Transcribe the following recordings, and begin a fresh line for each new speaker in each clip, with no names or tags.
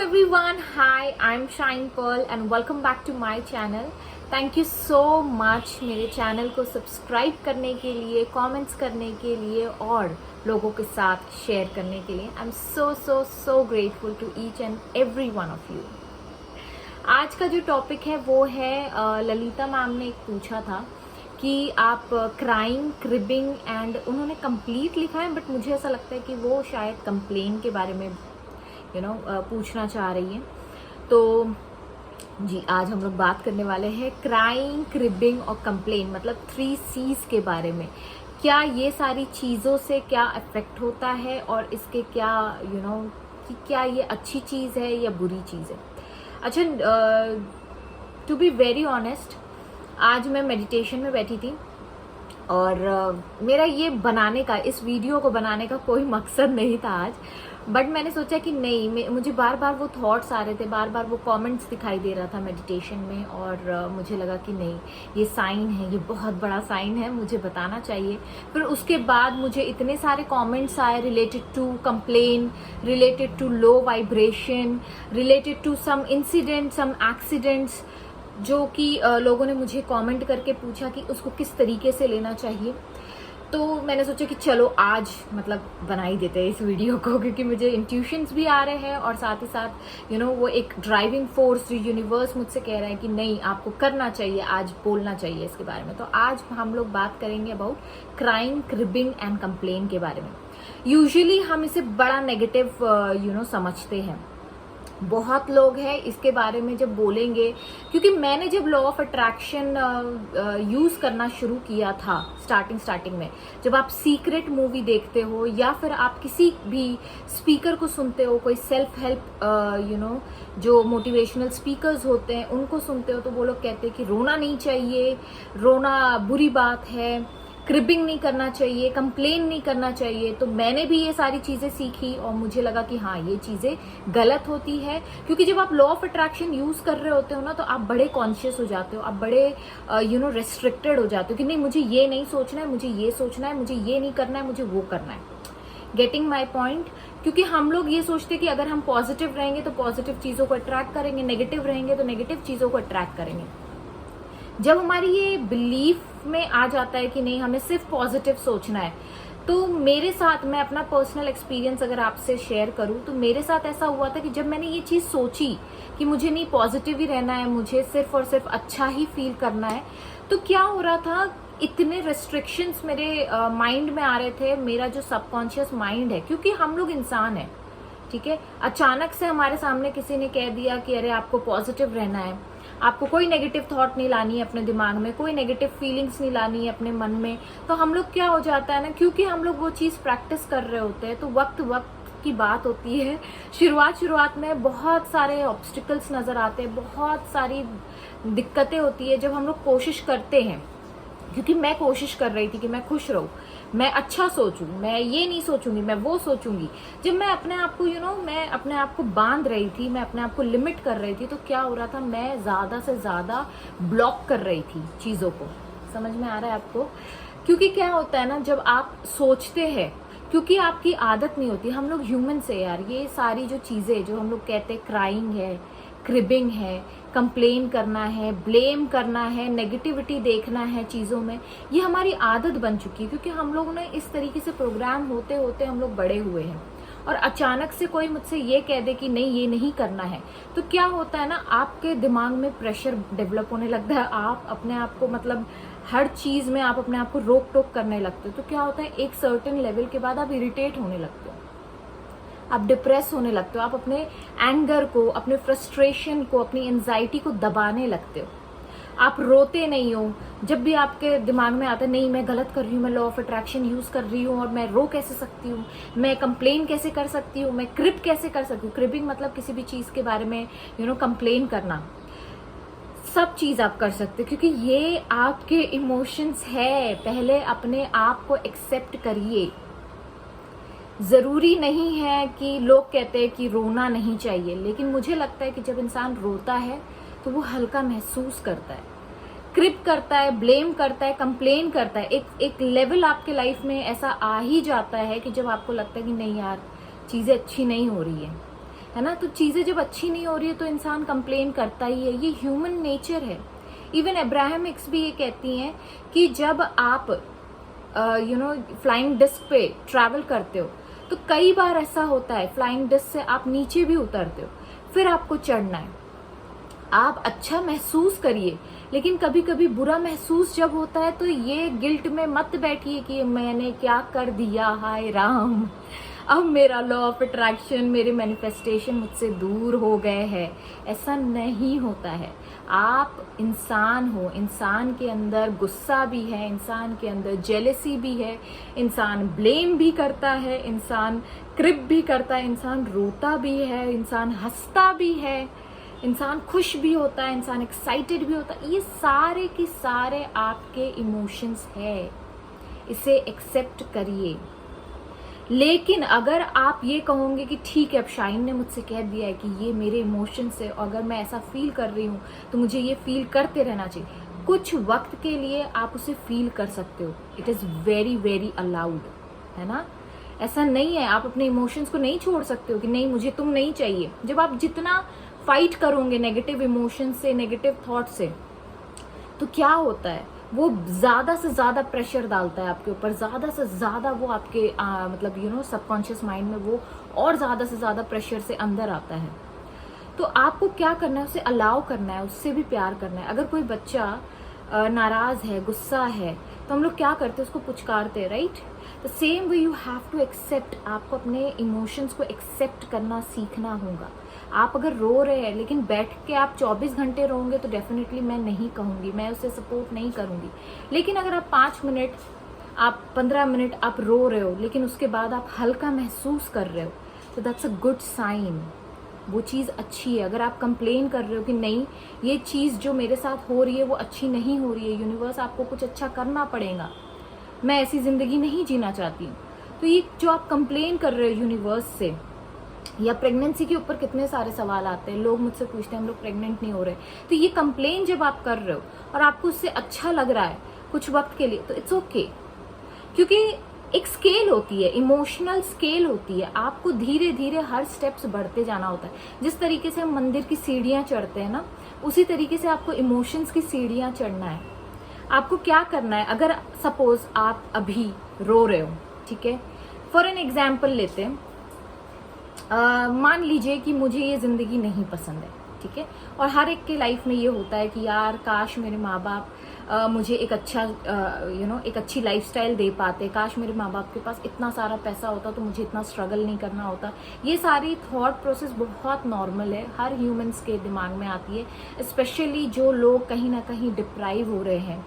everyone, hi, I'm Shine Pearl and welcome back to my channel. Thank you so much मेरे channel को subscribe करने के लिए, comments करने के लिए और लोगों के साथ शेयर करने के लिए. I'm so grateful to each and every one of you. आज का जो टॉपिक है वो है ललिता मैम ने एक पूछा था कि आप क्राइंग, क्रिबिंग एंड उन्होंने कंप्लीट लिखा है बट मुझे ऐसा लगता है कि वो शायद कंप्लेन के बारे में पूछना चाह रही है. तो जी आज हम लोग बात करने वाले हैं क्राइंग, क्रिबिंग और कंप्लेन, मतलब 3 C's के बारे में. क्या ये सारी चीज़ों से क्या अफेक्ट होता है और इसके क्या कि क्या ये अच्छी चीज़ है या बुरी चीज़ है. अच्छा, टू बी वेरी ऑनेस्ट, आज मैं मेडिटेशन में बैठी थी और मेरा ये बनाने का, इस वीडियो को बनाने का कोई मकसद नहीं था आज, बट मैंने सोचा कि नहीं, मुझे बार बार वो थॉट्स आ रहे थे, बार बार वो कमेंट्स दिखाई दे रहा था मेडिटेशन में और मुझे लगा कि नहीं, ये साइन है, ये बहुत बड़ा साइन है, मुझे बताना चाहिए. फिर उसके बाद मुझे इतने सारे कमेंट्स आए related to complain, related to low vibration, related to some incident, some accidents, जो कि लोगों ने मुझे कमेंट करके पूछा कि उसको किस तरीके से लेना चाहिए. तो मैंने सोचा कि चलो आज मतलब बना ही देते हैं इस वीडियो को, क्योंकि मुझे इंट्यूशंस भी आ रहे हैं और साथ ही साथ वो एक ड्राइविंग फोर्स जो यूनिवर्स मुझसे कह रहा है कि नहीं, आपको करना चाहिए, आज बोलना चाहिए इसके बारे में. तो आज हम लोग बात करेंगे about crying, cribbing and complain के बारे में. यूजुअली हम इसे बड़ा नेगेटिव समझते हैं. बहुत लोग हैं इसके बारे में जब बोलेंगे, क्योंकि मैंने जब लॉ ऑफ अट्रैक्शन यूज करना शुरू किया था स्टार्टिंग में, जब आप सीक्रेट मूवी देखते हो या फिर आप किसी भी स्पीकर को सुनते हो, कोई सेल्फ हेल्प जो मोटिवेशनल स्पीकर्स होते हैं उनको सुनते हो, तो वो लोग कहते हैं कि रोना नहीं चाहिए, रोना बुरी बात है, क्रिबिंग नहीं करना चाहिए, कंप्लेन नहीं करना चाहिए. तो मैंने भी ये सारी चीजें सीखी और मुझे लगा कि हाँ, ये चीजें गलत होती है, क्योंकि जब आप लॉ ऑफ अट्रैक्शन यूज कर रहे होते हो ना, तो आप बड़े कॉन्शियस हो जाते हो, आप बड़े रेस्ट्रिक्टेड हो जाते हो कि नहीं, मुझे ये नहीं सोचना है, मुझे ये सोचना है, मुझे ये नहीं करना है, मुझे वो करना है. Getting my point? क्योंकि हम लोग ये सोचते हैं कि अगर हम पॉजिटिव रहेंगे तो पॉजिटिव चीजों को अट्रैक्ट करेंगे, नेगेटिव रहेंगे तो नेगेटिव चीजों को अट्रैक्ट करेंगे. जब हमारी ये बिलीफ में आ जाता है कि नहीं, हमें सिर्फ पॉजिटिव सोचना है, तो मेरे साथ, मैं अपना पर्सनल एक्सपीरियंस अगर आपसे शेयर करूं, तो मेरे साथ ऐसा हुआ था कि जब मैंने ये चीज सोची कि मुझे नहीं, पॉजिटिव ही रहना है, मुझे सिर्फ और सिर्फ अच्छा ही फील करना है, तो क्या हो रहा था, इतने रेस्ट्रिक्शंस मेरे माइंड में आ रहे थे. मेरा जो सबकॉन्शियस माइंड है, क्योंकि हम लोग इंसान है, ठीक है, अचानक से हमारे सामने किसी ने कह दिया कि अरे आपको पॉजिटिव रहना है, आपको कोई नेगेटिव थॉट नहीं लानी है अपने दिमाग में, कोई नेगेटिव फीलिंग्स नहीं लानी है अपने मन में. तो हम लोग क्या हो जाता है ना, क्योंकि हम लोग वो चीज प्रैक्टिस कर रहे होते हैं, तो वक्त की बात होती है. शुरुआत में बहुत सारे ऑब्स्टिकल्स नजर आते हैं, बहुत सारी दिक्कतें होती है जब हम लोग कोशिश करते हैं. क्योंकि मैं कोशिश कर रही थी कि मैं खुश रहूं, मैं अच्छा सोचूं, मैं ये नहीं सोचूंगी, मैं वो सोचूंगी. जब मैं अपने आप को मैं अपने आप को बांध रही थी, मैं अपने आप को लिमिट कर रही थी, तो क्या हो रहा था, मैं ज्यादा से ज्यादा ब्लॉक कर रही थी चीजों को. समझ में आ रहा है आपको? क्योंकि क्या होता है ना, जब आप सोचते हैं, क्योंकि आपकी आदत नहीं होती, हम लोग ह्यूमन से यार, ये सारी जो चीजें जो हम लोग कहते हैं, क्राइंग है, क्रिबिंग है, कंप्लेन करना है, ब्लेम करना है, नेगेटिविटी देखना है चीज़ों में, ये हमारी आदत बन चुकी है. क्योंकि हम लोग ने इस तरीके से प्रोग्राम होते होते हम लोग बड़े हुए हैं, और अचानक से कोई मुझसे ये कह दे कि नहीं, ये नहीं करना है, तो क्या होता है ना, आपके दिमाग में प्रेशर डेवलप होने लगता है. आप अपने आप को, मतलब हर चीज़ में आप अपने आप को रोक टोक करने लगते हो. तो क्या होता है, एक सर्टेन लेवल के बाद आप इरिटेट होने लगते हो, आप डिप्रेस होने लगते हो, आप अपने एंगर को, अपने फ्रस्ट्रेशन को, अपनी एंजाइटी को दबाने लगते हो. आप रोते नहीं हो. जब भी आपके दिमाग में आता है नहीं, मैं गलत कर रही हूँ, मैं लॉ ऑफ अट्रैक्शन यूज कर रही हूँ और मैं रो कैसे सकती हूँ, मैं कंप्लेन कैसे कर सकती हूँ, मैं क्रिब कैसे कर सकती हूँ. क्रिबिंग मतलब किसी भी चीज के बारे में कंप्लेन करना. सब चीज आप कर सकते हो, क्योंकि ये आपके इमोशंस है. पहले अपने आप को एक्सेप्ट करिए. जरूरी नहीं है कि लोग कहते हैं कि रोना नहीं चाहिए, लेकिन मुझे लगता है कि जब इंसान रोता है तो वो हल्का महसूस करता है, क्रिप करता है, ब्लेम करता है, कंप्लेन करता है. एक लेवल आपके लाइफ में ऐसा आ ही जाता है कि जब आपको लगता है कि नहीं यार, चीजें अच्छी नहीं हो रही है, है ना। तो चीज़ें जब अच्छी नहीं हो रही है तो इंसान कंप्लेन करता ही है, ये ह्यूमन नेचर है। इवन अब्राहमिक्स भी ये कहती हैं कि जब आप फ्लाइंग डिस्क पे ट्रैवल करते हो तो कई बार ऐसा होता है फ्लाइंग डिस्क से आप नीचे भी उतरते हो, फिर आपको चढ़ना है। आप अच्छा महसूस करिए, लेकिन कभी कभी बुरा महसूस जब होता है तो ये गिल्ट में मत बैठिए कि मैंने क्या कर दिया, हाय राम, अब मेरा लॉ ऑफ अट्रैक्शन, मेरे मैनिफेस्टेशन मुझसे दूर हो गए हैं। ऐसा नहीं होता है। आप इंसान हो, इंसान के अंदर गुस्सा भी है, इंसान के अंदर जेलेसी भी है, इंसान ब्लेम भी करता है, इंसान क्रिप भी करता है, इंसान रोता भी है, इंसान हंसता भी है, इंसान खुश भी होता है, इंसान एक्साइटेड भी होता है। ये सारे के सारे आपके इमोशंस है, इसे एक्सेप्ट करिए। लेकिन अगर आप ये कहोगे कि ठीक है, अब शाइन ने मुझसे कह दिया है कि ये मेरे इमोशंस है, अगर मैं ऐसा फील कर रही हूँ तो मुझे ये फील करते रहना चाहिए, कुछ वक्त के लिए आप उसे फील कर सकते हो। It is very very allowed, है ना। ऐसा नहीं है, आप अपने इमोशंस को नहीं छोड़ सकते हो कि नहीं मुझे तुम नहीं चाहिए। जब आप जितना फाइट करोगे नेगेटिव इमोशन से, नेगेटिव थॉट से, तो क्या होता है, वो ज़्यादा से ज़्यादा प्रेशर डालता है आपके ऊपर, ज़्यादा से ज़्यादा वो आपके मतलब सबकॉन्शियस माइंड में वो और ज़्यादा से ज़्यादा प्रेशर से अंदर आता है। तो आपको क्या करना है, उसे अलाउ करना है, उससे भी प्यार करना है। अगर कोई बच्चा नाराज़ है, गुस्सा है, तो हम लोग क्या करते हैं, उसको पुचकारते हैं, right. The same way you have to accept, आपको अपने इमोशंस को एक्सेप्ट करना सीखना होगा। आप अगर रो रहे हैं लेकिन बैठ के आप 24 घंटे रोएंगे तो डेफिनेटली मैं नहीं कहूँगी, मैं उसे सपोर्ट नहीं करूँगी। लेकिन अगर आप 5 मिनट, आप 15 मिनट आप रो रहे हो, लेकिन उसके बाद आप हल्का महसूस कर रहे हो, तो दैट्स अ गुड साइन, वो चीज़ अच्छी है। अगर आप कंप्लेन कर रहे हो कि नहीं ये चीज़ जो मेरे साथ हो रही है वो अच्छी नहीं हो रही है, यूनिवर्स आपको कुछ अच्छा करना पड़ेगा, मैं ऐसी ज़िंदगी नहीं जीना चाहती, तो ये जो आप कंप्लेन कर रहे हो यूनिवर्स से, या प्रेगनेंसी के ऊपर कितने सारे सवाल आते हैं, लोग मुझसे पूछते हैं हम लोग प्रेग्नेंट नहीं हो रहे, तो ये कंप्लेन जब आप कर रहे हो और आपको उससे अच्छा लग रहा है कुछ वक्त के लिए, तो इट्स ओके। क्योंकि एक स्केल होती है, इमोशनल स्केल होती है, आपको धीरे धीरे हर स्टेप्स बढ़ते जाना होता है। जिस तरीके से हम मंदिर की सीढ़ियाँ चढ़ते हैं ना, उसी तरीके से आपको इमोशंस की सीढ़ियाँ चढ़ना है। आपको क्या करना है, अगर सपोज आप अभी रो रहे हो, ठीक है, फॉर एन एग्जाम्पल लेते हैं, मान लीजिए कि मुझे ये ज़िंदगी नहीं पसंद है, ठीक है, और हर एक के लाइफ में ये होता है कि यार काश मेरे माँ बाप मुझे एक अच्छा एक अच्छी लाइफस्टाइल दे पाते, काश मेरे माँ बाप के पास इतना सारा पैसा होता तो मुझे इतना स्ट्रगल नहीं करना होता। ये सारी थॉट प्रोसेस बहुत नॉर्मल है, हर ह्यूमंस के दिमाग में आती है। स्पेशली जो लोग कहीं ना कहीं डिप्राइव हो रहे हैं,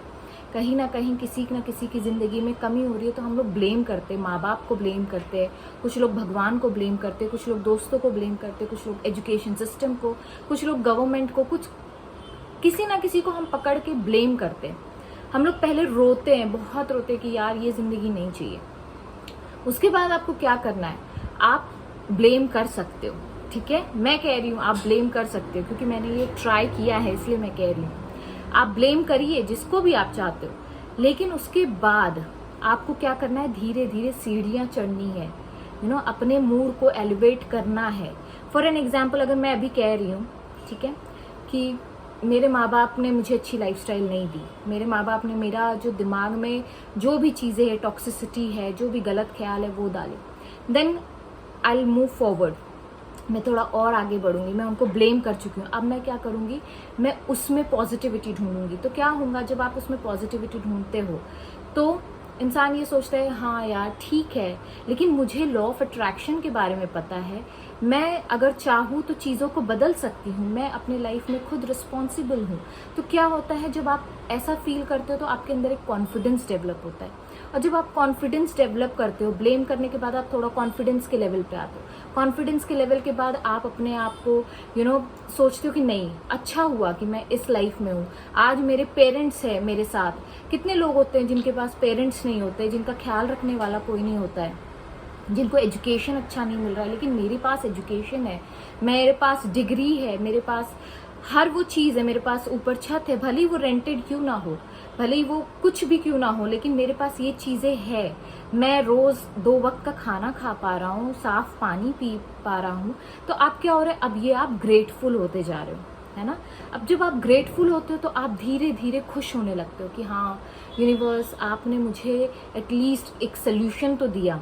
कहीं ना कहीं किसी न किसी की ज़िंदगी में कमी हो रही है, तो हम लोग ब्लेम करते हैं, माँ बाप को ब्लेम करते हैं, कुछ लोग भगवान को ब्लेम करते हैं, कुछ लोग दोस्तों को ब्लेम करते हैं, कुछ लोग एजुकेशन सिस्टम को, कुछ लोग गवर्नमेंट को, कुछ किसी ना किसी को हम पकड़ के ब्लेम करते हैं। हम लोग पहले रोते हैं, बहुत रोते हैं कि यार ये ज़िंदगी नहीं चाहिए। उसके बाद आपको क्या करना है, आप ब्लेम कर सकते हो, ठीक है, मैं कह रही हूँ आप ब्लेम कर सकते हो, क्योंकि मैंने ये ट्राई किया है इसलिए मैं कह रही हूँ। आप ब्लेम करिए जिसको भी आप चाहते हो, लेकिन उसके बाद आपको क्या करना है, धीरे धीरे सीढ़ियाँ चढ़नी है, अपने मूड को एलिवेट करना है। फॉर एन एग्जाम्पल, अगर मैं अभी कह रही हूँ, ठीक है, कि मेरे माँ बाप ने मुझे अच्छी लाइफस्टाइल नहीं दी, मेरे माँ बाप ने मेरा जो दिमाग में जो भी चीज़ें है, टॉक्सिसिटी है, जो भी गलत ख्याल है वो डाले, then I will move forward, मैं थोड़ा और आगे बढ़ूंगी। मैं उनको ब्लेम कर चुकी हूँ, अब मैं क्या करूँगी, मैं उसमें पॉजिटिविटी ढूंढूंगी। तो क्या होगा, जब आप उसमें पॉजिटिविटी ढूंढते हो तो इंसान ये सोचता है हाँ यार ठीक है, लेकिन मुझे लॉ ऑफ अट्रैक्शन के बारे में पता है, मैं अगर चाहूँ तो चीज़ों को बदल सकती हूँ, मैं अपने लाइफ में खुद रिस्पॉन्सिबल हूँ। तो क्या होता है, जब आप ऐसा फील करते हो तो आपके अंदर एक कॉन्फिडेंस डेवलप होता है, और जब आप कॉन्फिडेंस डेवलप करते हो, ब्लेम करने के बाद आप थोड़ा कॉन्फिडेंस के लेवल पे आते हो। कॉन्फिडेंस के लेवल के बाद आप अपने आप को सोचते हो कि नहीं, अच्छा हुआ कि मैं इस लाइफ में हूँ, आज मेरे पेरेंट्स हैं मेरे साथ। कितने लोग होते हैं जिनके पास पेरेंट्स नहीं होते, जिनका ख्याल रखने वाला कोई नहीं होता है, जिनको एजुकेशन अच्छा नहीं मिल रहा है, लेकिन मेरे पास एजुकेशन है, मेरे पास डिग्री है, मेरे पास हर वो चीज़ है, मेरे पास ऊपर छत है, भले ही वो रेंटेड क्यों ना हो, भले ही वो कुछ भी क्यों ना हो, लेकिन मेरे पास ये चीजें है, मैं रोज 2 वक्त का खाना खा पा रहा हूँ, साफ पानी पी पा रहा हूँ, तो आप क्या हो रहा है, अब ये आप ग्रेटफुल होते जा रहे हो, है ना। अब जब आप ग्रेटफुल होते हो तो आप धीरे धीरे खुश होने लगते हो कि हाँ यूनिवर्स, आपने मुझे एटलीस्ट एक सोल्यूशन तो दिया।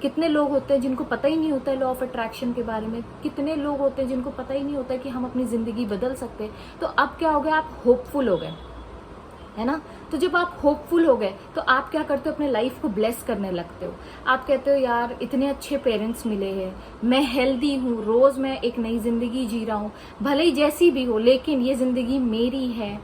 कितने लोग होते हैं जिनको पता ही नहीं होता है लॉ ऑफ अट्रैक्शन के बारे में, कितने लोग होते हैं जिनको पता ही नहीं होता है कि हम अपनी जिंदगी बदल सकते हैं। तो अब क्या हो गया, आप होपफुल हो गए, है ना। तो जब आप होपफुल हो गए तो आप क्या करते हो, अपने लाइफ को ब्लेस करने लगते हो। आप कहते हो यार इतने अच्छे पेरेंट्स मिले हैं, मैं हेल्दी हूँ, रोज मैं एक नई जिंदगी जी रहा हूँ, भले ही जैसी भी हो लेकिन ये जिंदगी मेरी है।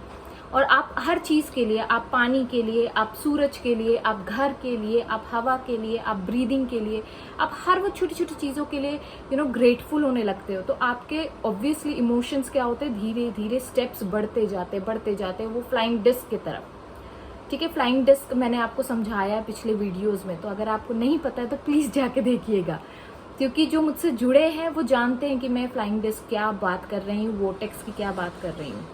और आप हर चीज के लिए, आप पानी के लिए, आप सूरज के लिए, आप घर के लिए, आप हवा के लिए, आप ब्रीदिंग के लिए, आप हर वो छोटी छोटी चीजों के लिए ग्रेटफुल होने लगते हो। तो आपके ऑब्वियसली इमोशंस क्या होते हैं, धीरे धीरे स्टेप्स बढ़ते जाते वो फ्लाइंग डिस्क की तरफ। ठीक है, फ्लाइंग डिस्क मैंने आपको समझाया है पिछले वीडियोज में, तो अगर आपको नहीं पता है तो प्लीज जाके देखिएगा, क्योंकि जो मुझसे जुड़े हैं वो जानते हैं कि मैं फ्लाइंग डिस्क क्या बात कर रही हूँ, वोर्टेक्स की क्या बात कर रही हूँ।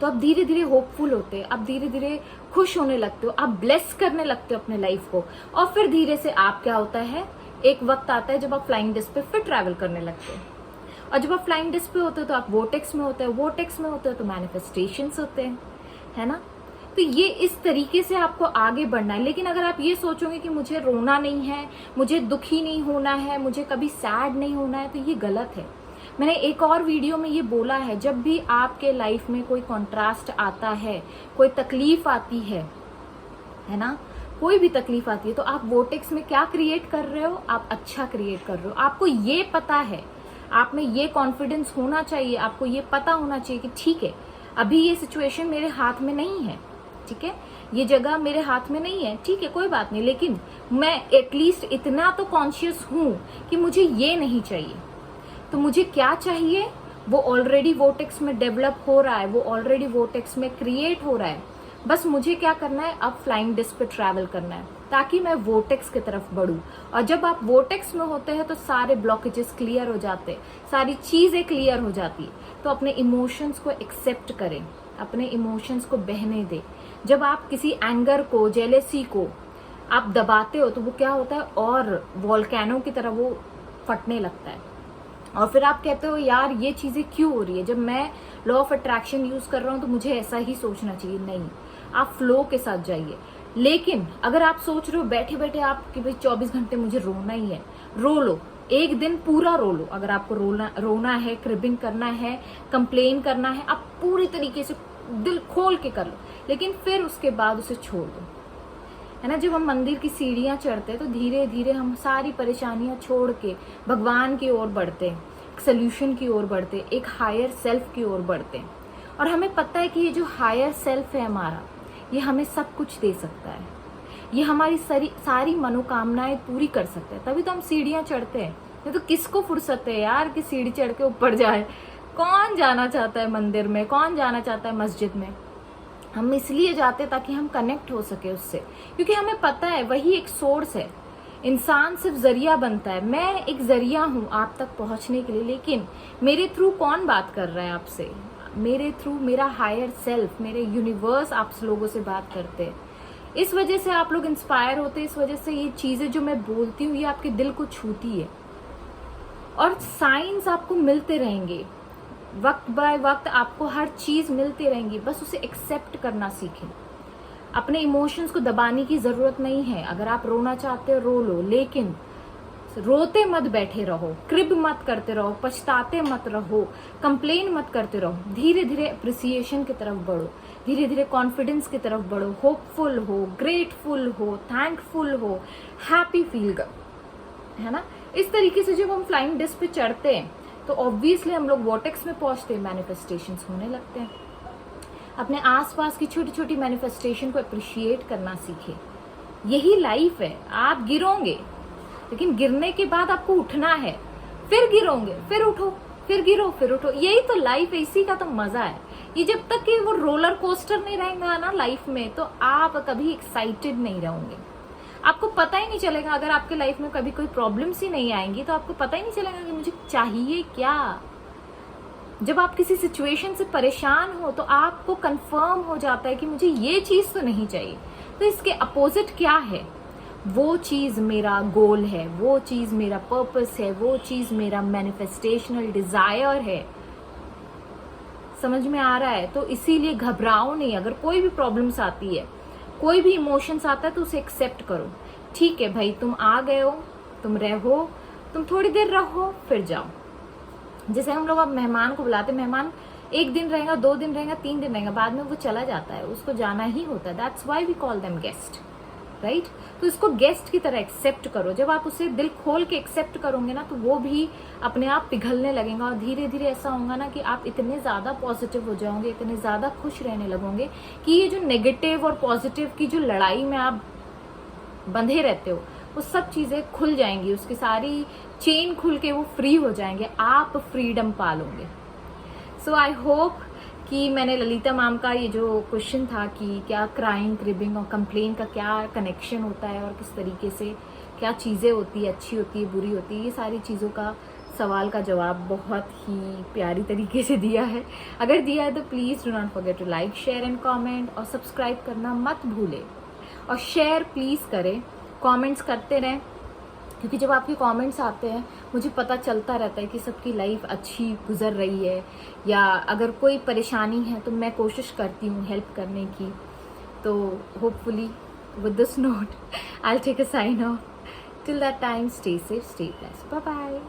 तो आप धीरे धीरे होपफुल होते हैं, आप धीरे धीरे खुश होने लगते हो, आप ब्लेस करने लगते हो अपने लाइफ को। और फिर धीरे से आप क्या होता है, एक वक्त आता है जब आप फ्लाइंग डिस्क पे फिर ट्रैवल करने लगते हो। और जब आप फ्लाइंग डिस्क पे होते हो तो आप वोर्टेक्स में होते हो, वोर्टेक्स में होते हो तो मैनिफेस्टेशंस होते हैं, है ना। तो ये इस तरीके से आपको आगे बढ़ना है। लेकिन अगर आप ये सोचोगे कि मुझे रोना नहीं है, मुझे दुखी नहीं होना है, मुझे कभी सैड नहीं होना है, तो ये गलत है। मैंने एक और वीडियो में ये बोला है, जब भी आपके लाइफ में कोई कॉन्ट्रास्ट आता है, कोई तकलीफ आती है ना, कोई भी तकलीफ आती है, तो आप वोर्टेक्स में क्या क्रिएट कर रहे हो, आप अच्छा क्रिएट कर रहे हो। आपको ये पता है, आप में ये कॉन्फिडेंस होना चाहिए, आपको ये पता होना चाहिए कि ठीक है अभी ये सिचुएशन मेरे हाथ में नहीं है, ठीक है, ये जगह मेरे हाथ में नहीं है, ठीक है कोई बात नहीं, लेकिन मैं एटलीस्ट इतना तो कॉन्शियस हूं कि मुझे ये नहीं चाहिए। तो मुझे क्या चाहिए, वो ऑलरेडी वोर्टेक्स में डेवलप हो रहा है, वो ऑलरेडी वोर्टेक्स में क्रिएट हो रहा है। बस मुझे क्या करना है, अब फ्लाइंग डिस्क पे ट्रैवल करना है ताकि मैं वोर्टेक्स की तरफ बढ़ूं। और जब आप वोर्टेक्स में होते हैं तो सारे ब्लॉकेजेस क्लियर हो जाते हैं, सारी चीजें क्लियर हो जाती। तो अपने इमोशंस को एक्सेप्ट करें, अपने इमोशंस को बहने दें। जब आप किसी एंगर को, जेलेसी को आप दबाते हो तो वो क्या होता है, और वॉल्केनो की तरह वो फटने लगता है। और फिर आप कहते हो यार ये चीजें क्यों हो रही है, जब मैं लॉ ऑफ अट्रैक्शन यूज कर रहा हूं तो मुझे ऐसा ही सोचना चाहिए। नहीं, आप फ्लो के साथ जाइए। लेकिन अगर आप सोच रहे हो बैठे बैठे आप कि भाई 24 घंटे मुझे रोना ही है, रो लो, एक दिन पूरा रो लो। अगर आपको रोना है, क्रिबिंग करना है, कंप्लेन करना है, आप पूरी तरीके से दिल खोल के कर लो, लेकिन फिर उसके बाद उसे छोड़ दो, है ना। जब हम मंदिर की सीढ़ियां चढ़ते हैं तो धीरे धीरे हम सारी परेशानियां छोड़ के भगवान की ओर बढ़ते हैं, सोल्यूशन की ओर बढ़ते हैं, एक हायर सेल्फ की ओर बढ़ते हैं। और हमें पता है कि ये जो हायर सेल्फ है हमारा, ये हमें सब कुछ दे सकता है, ये हमारी सारी मनोकामनाएं पूरी कर सकता है। तभी तो हम सीढ़ियां चढ़ते हैं। ये तो किसको फुर्सत है यार कि सीढ़ी चढ़ के ऊपर जाए, कौन जाना चाहता है मंदिर में, कौन जाना चाहता है मस्जिद में। हम इसलिए जाते ताकि हम कनेक्ट हो सके उससे, क्योंकि हमें पता है वही एक सोर्स है। इंसान सिर्फ जरिया बनता है, मैं एक जरिया हूं आप तक पहुंचने के लिए, लेकिन मेरे थ्रू कौन बात कर रहा है आपसे, मेरे थ्रू मेरा हायर सेल्फ, मेरे यूनिवर्स आप लोगों से बात करते हैं। इस वजह से आप लोग इंस्पायर होते हैं, इस वजह से ये चीजें जो मैं बोलती हूँ ये आपके दिल को छूती है। और साइंस आपको मिलते रहेंगे, वक्त बाय वक्त आपको हर चीज मिलती रहेंगी, बस उसे एक्सेप्ट करना सीखें। अपने इमोशंस को दबाने की जरूरत नहीं है। अगर आप रोना चाहते हो रो लो, लेकिन रोते मत बैठे रहो, क्रिब मत करते रहो, पछताते मत रहो, कंप्लेन मत करते रहो। धीरे धीरे अप्रिसिएशन की तरफ बढ़ो, धीरे धीरे कॉन्फिडेंस की तरफ बढ़ो, होपफुल हो, ग्रेटफुल हो, थैंकफुल हो, हैप्पी फील, है ना। इस तरीके से जब हम फ्लाइंग डिस्क पे चढ़ते हैं तो ऑब्वियसली हम लोग वॉर्टेक्स में पहुंचते हैं, मैनिफेस्टेशंस होने लगते हैं। अपने आसपास की छोटी छोटी मैनिफेस्टेशन को अप्रिशिएट करना सीखे। यही लाइफ है, आप गिरोगे लेकिन गिरने के बाद आपको उठना है, फिर गिरोगे, फिर उठो, फिर गिरो, फिर उठो। यही तो लाइफ है, इसी का तो मजा है। ये जब तक कि वो रोलर कोस्टर नहीं रहेगा ना लाइफ में, तो आप कभी एक्साइटेड नहीं रहोगे। आपको पता ही नहीं चलेगा, अगर आपके लाइफ में कभी कोई प्रॉब्लम्स ही नहीं आएंगी तो आपको पता ही नहीं चलेगा कि मुझे चाहिए क्या। जब आप किसी सिचुएशन से परेशान हो तो आपको कंफर्म हो जाता है कि मुझे ये चीज तो नहीं चाहिए, तो इसके अपोजिट क्या है, वो चीज मेरा गोल है, वो चीज मेरा पर्पस है, वो चीज मेरा मैनिफेस्टेशनल डिजायर है। समझ में आ रहा है? तो इसीलिए घबराओ नहीं। अगर कोई भी प्रॉब्लम्स आती है, कोई भी इमोशंस आता है, तो उसे एक्सेप्ट करो। ठीक है भाई, तुम आ गए हो, तुम रहो, तुम थोड़ी देर रहो, फिर जाओ। जैसे हम लोग अब मेहमान को बुलाते, मेहमान 1 दिन रहेगा, 2 दिन रहेगा, 3 दिन रहेगा, बाद में वो चला जाता है, उसको जाना ही होता है। That's why we call them guest, right? तो इसको गेस्ट की तरह एक्सेप्ट करो। जब आप उसे दिल खोल के एक्सेप्ट करोगे ना, तो वो भी अपने आप पिघलने लगेगा, और धीरे धीरे ऐसा होगा ना कि आप इतने ज्यादा पॉजिटिव हो जाओगे, इतने ज्यादा खुश रहने लगोगे कि ये जो नेगेटिव और पॉजिटिव की जो लड़ाई में आप बंधे रहते हो, वो सब चीजें खुल जाएंगी, उसकी सारी चेन खुल के वो फ्री हो जाएंगे, आप फ्रीडम पालोगे। सो आई होप कि मैंने ललिता मैम का ये जो क्वेश्चन था कि क्या क्राइंग, क्रिबिंग और कंप्लेन का क्या कनेक्शन होता है और किस तरीके से क्या चीज़ें होती है, अच्छी होती है, बुरी होती है, ये सारी चीज़ों का सवाल का जवाब बहुत ही प्यारी तरीके से दिया है। अगर दिया है तो please do not forget to like, share and comment, और सब्सक्राइब करना मत भूलें, और शेयर प्लीज़ करें, कमेंट्स करते रहें, क्योंकि जब आपके कमेंट्स आते हैं मुझे पता चलता रहता है कि सबकी लाइफ अच्छी गुजर रही है, या अगर कोई परेशानी है तो मैं कोशिश करती हूँ हेल्प करने की। तो hopefully with this note I will take a sign off. Till that time, stay safe, stay blessed, bye bye.